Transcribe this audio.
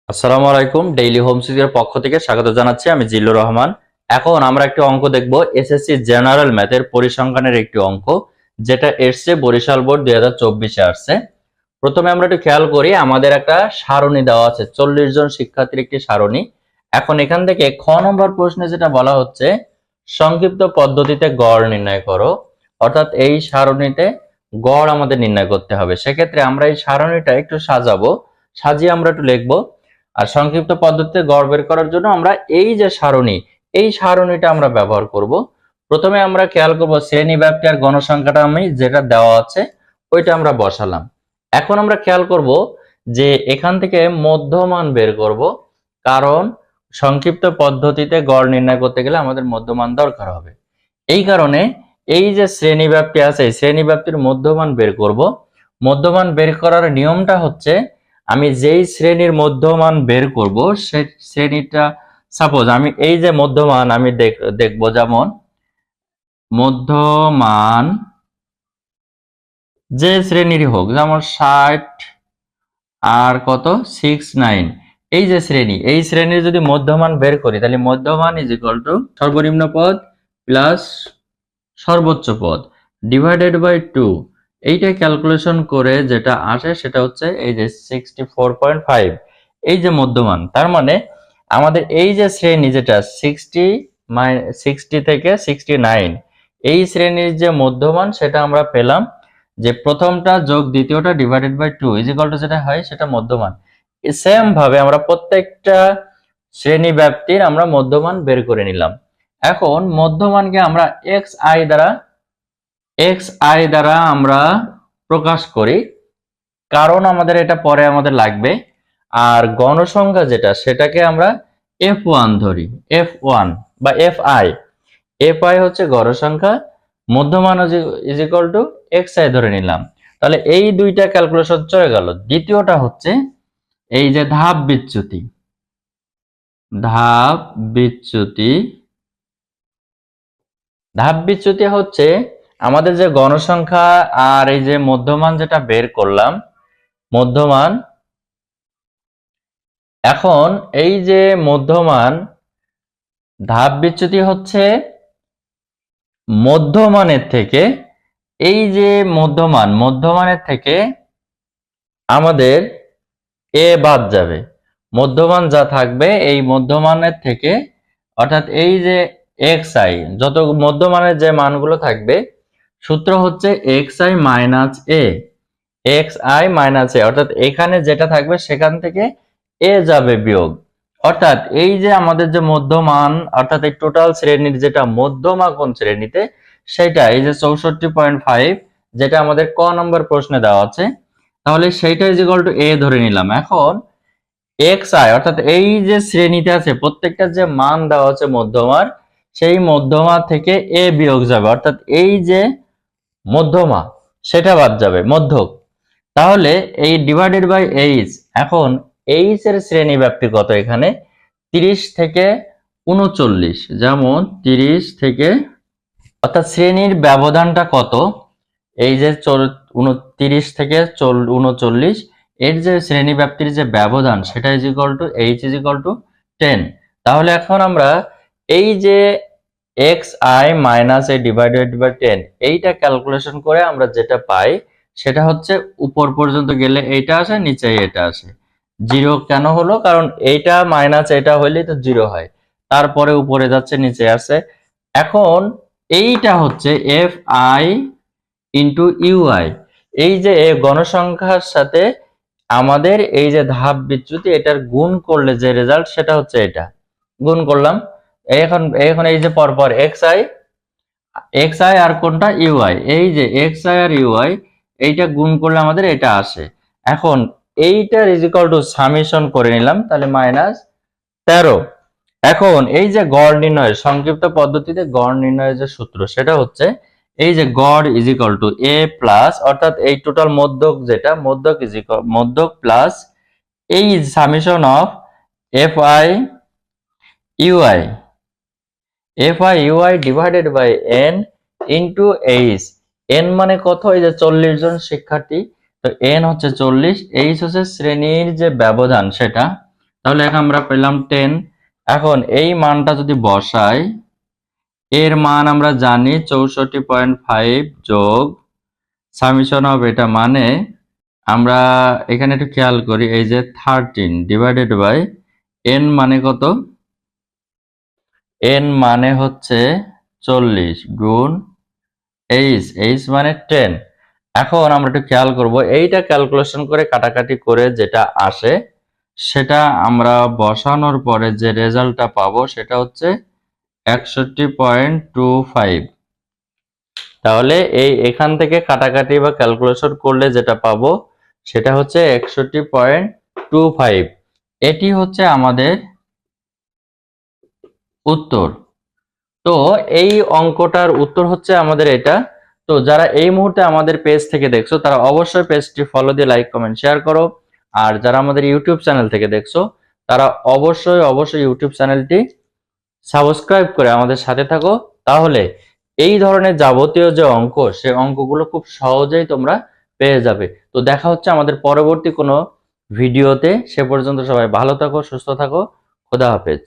আসসালামু আলাইকুম। Daily home সিরিজের পক্ষ থেকে স্বাগত জানাচ্ছি। আমি জিল্লুর রহমান। এখন আমরা একটি অঙ্ক দেখব, এসএসসি জেনারেল ম্যাথের পরিসংখ্যানের একটি অঙ্ক, যেটা এসছে বরিশাল বোর্ড 2024-এ আসছে। প্রথমে আমরা একটু খেয়াল করি, আমাদের একটা সারণী দেওয়া আছে, 40 জন শিক্ষার্থীর একটি সারণী। এখন এখান থেকে খ নম্বর প্রশ্নে যেটা বলা হচ্ছে, সংক্ষিপ্ত পদ্ধতিতে গড় নির্ণয় করো। অর্থাৎ এই সারণীতে গড় আমাদের নির্ণয় করতে হবে। সেক্ষেত্রে আমরা এই সারণীটা একটু সাজাবো, সাজিয়ে আমরা একটু লিখবো। আর সংক্ষিপ্ত পদ্ধতিতে গড় বের করার জন্য আমরা এই যে সারণী, এই সারণীটা আমরা ব্যবহার করব। প্রথমে আমরা খেয়াল করব শ্রেণী ব্যাপ্তি আর গণসংখ্যাটা আমি যেটা দেওয়া আছে ওইটা আমরা বসালাম। এখন আমরা খেয়াল করব যে এখান থেকে মধ্যমান বের করব, কারণ সংক্ষিপ্ত পদ্ধতিতে গড় নির্ণয় করতে গেলে আমাদের মধ্যমান দরকার হবে। এই কারণে এই যে শ্রেণী ব্যাপ্তি আছে, শ্রেণী ব্যাপ্তির মধ্যমান বের করব। মধ্যমান বের করার নিয়মটা হচ্ছে, আমি যেই শ্রেণীর মধ্যমান বের করব সেই শ্রেণীটা, সাপোজ আমি এই যে মধ্যমান আমি দেখব, যেমন মধ্যমান যে শ্রেণীর হোক, যেমন 60 আর কত 69, এই যে শ্রেণী, এই শ্রেণীর যদি মধ্যমান বের করি, তাহলে মধ্যমান ইজ ইকুয়াল টু সর্বনিম্ন পদ প্লাস সর্বোচ্চ পদ ডিভাইডেড বাই 2। এইটা ক্যালকুলেশন করে যেটা আসে সেটা হচ্ছে এই যে 64.5, এই যে মধ্যমান। তার মানে আমাদের এই যে শ্রেণী যেটা 60 থেকে 69, এই শ্রেণীর যে মধ্যমান সেটা আমরা পেলাম যে প্রথমটা যোগ দ্বিতীয়টা divided by 2 is equal to যেটা হয় সেটা মধ্যমান। সেম ভাবে আমরা প্রত্যেকটা শ্রেণী ব্যাপ্তির আমরা মধ্যমান বের করে নিলাম। এখন মধ্যমানকে আমরা xi দ্বারা আমরা প্রকাশ করি, কারণ আমাদের এটা পরে আমাদের লাগবে। আর গণসংখ্যা যেটা, সেটাকে আমরা f1 ধরি, f1 বা fi হচ্ছে গণসংখ্যা, মধ্যমান ইজ ইকুয়াল টু xi ধরে নিলাম। তাহলে এই দুইটা ক্যালকুলেশন চলে গেল। দ্বিতীয়টা হচ্ছে এই যে ধাপ বিচ্যুতি, ধাপ বিচ্যুতি ধাপ বিচ্যুতি হচ্ছে আমাদের যে গণসংখ্যা আর এই যে মধ্যমান যেটা বের করলাম, মধ্যমান। এখন এই যে মধ্যমান, ধাপ বিচ্যুতি হচ্ছে মধ্যমানের থেকে, এই যে মধ্যমানের থেকে আমাদের এ বাদ যাবে। মধ্যমান যা থাকবে এই মধ্যমানের থেকে, অর্থাৎ এই যে xi, যত মধ্যমানের যে মানগুলো থাকবে, সূত্র হচ্ছে xi মাইনাস এ, অর্থাৎ এখানে যেটা থাকবে সেখান থেকে এ যাবে বিয়োগ। অর্থাৎ এই যে আমাদের যে মধ্যমান, অর্থাৎ এই টোটাল শ্রেণীর যেটা মধ্যমা কোন শ্রেণীতে, সেটা এই যে 64.5, যেটা আমাদের ক নম্বর প্রশ্নে দেওয়া আছে, তাহলে সেইটা ইজ ইকুয়াল টু এ ধরে নিলাম। এখন xi অর্থাৎ এই যে শ্রেণীতে আছে প্রত্যেকটা যে মান দেওয়া আছে মধ্যমার, সেই মধ্যমা থেকে এ বিয়োগ যাবে, অর্থাৎ এই যে মধ্যমা সেটা বাদ যাবে, মধ্যক। তাহলে এই ডিভাইডেড বাই এইচ, এখন এইচ এর শ্রেণী ব্যাপ্তি কত এখানে, 30 থেকে 39, যেমন 30 থেকে, অর্থাৎ শ্রেণীর ব্যবধানটা কত, এই যে 30 থেকে 39, এর যে শ্রেণী ব্যাপ্তির যে ব্যবধান সেটা is equal to H is equal to 10। তাহলে এখন আমরা এই যে xi minus A divided by 10, এইটা ক্যালকুলেশন করে আমরা যেটা পাই সেটা হচ্ছে উপর পর্যন্ত গেলে এইটা আসে, নিচে এটা আসে। জিরো কেন হলো, কারণ এইটা মাইনাস এটা হইলে তো জিরো হয়, তারপরে উপরে যাচ্ছে নিচে আসে। এখন এইটা হচ্ছে fi ইন্টু ইউআই, এই যে গণসংখ্যার সাথে আমাদের এই যে ধাপ বিচ্যুতি, এটার গুণ করলে যে রেজাল্ট সেটা হচ্ছে এটা, গুণ করলাম। এখন এখন এই যে পরপর xi আর কোনটা ইউআই, এই যে xi আর ইউআই, এইটা গুণ করলে আমাদের এটা আসে। এখন এইটার ইজ ইকুয়াল টু সামেশন করে নিলাম, তাহলে -13। এখন এই যে গড় নির্ণয়, সংক্ষিপ্ত পদ্ধতিতে গড় নির্ণয়ের যে সূত্র সেটা হচ্ছে এই যে গড় is equal to A plus, অর্থাৎ এই টোটাল মধ্যক যেটা, মধ্যক প্লাস এই summation of FI UI divided by N into H. N মানে কত, এই যে 40 জন শিক্ষার্থী, তো এন হচ্ছে 40, এইচ হচ্ছে শ্রেণীর যে ব্যবধান সেটা, তাহলে এখন আমরা পেলাম 10। এখন এই মানটা যদি বসাই, এর মান আমরা জানি 64.5 যোগ সামেশন অফ এটা, মানে আমরা এখানে একটু খেয়াল করি, এই যে 13 ডিভাইডেড বাই n মানে কত, n মানে হচ্ছে 40 গুণ h মানে 10। এখন আমরা একটু খেয়াল করব, এইটা ক্যালকুলেশন করে কাটাকাটি করে যেটা আসে সেটা আমরা বসানোর পরে যে রেজাল্টটা পাবো সেটা হচ্ছে 61.25। তাহলে এখান থেকে কাটাকাটি বা ক্যালকুলেশন করলে যেটা পাবো সেটা হচ্ছে 61.25। এটি হচ্ছে আমাদের উত্তর। তো এই অঙ্কটার উত্তর হচ্ছে আমাদের এটা। তো যারা এই মুহূর্তে আমাদের পেজ থেকে দেখছো তারা অবশ্যই পেজটি ফলো দিয়ে লাইক কমেন্ট শেয়ার করো। আর যারা আমাদের ইউটিউব চ্যানেল থেকে দেখছো তারা অবশ্যই ইউটিউব চ্যানেলটি সাবস্ক্রাইব করে আমাদের সাথে থাকো। তাহলে এই ধরনের যাবতীয় যে অঙ্ক, সে অঙ্কগুলো খুব সহজেই তোমরা পেয়ে যাবে। তো দেখা হচ্ছে আমাদের পরবর্তী কোনো ভিডিওতে। সে পর্যন্ত সবাই ভালো থাকো, সুস্থ থাকো। খোদা হাফেজ।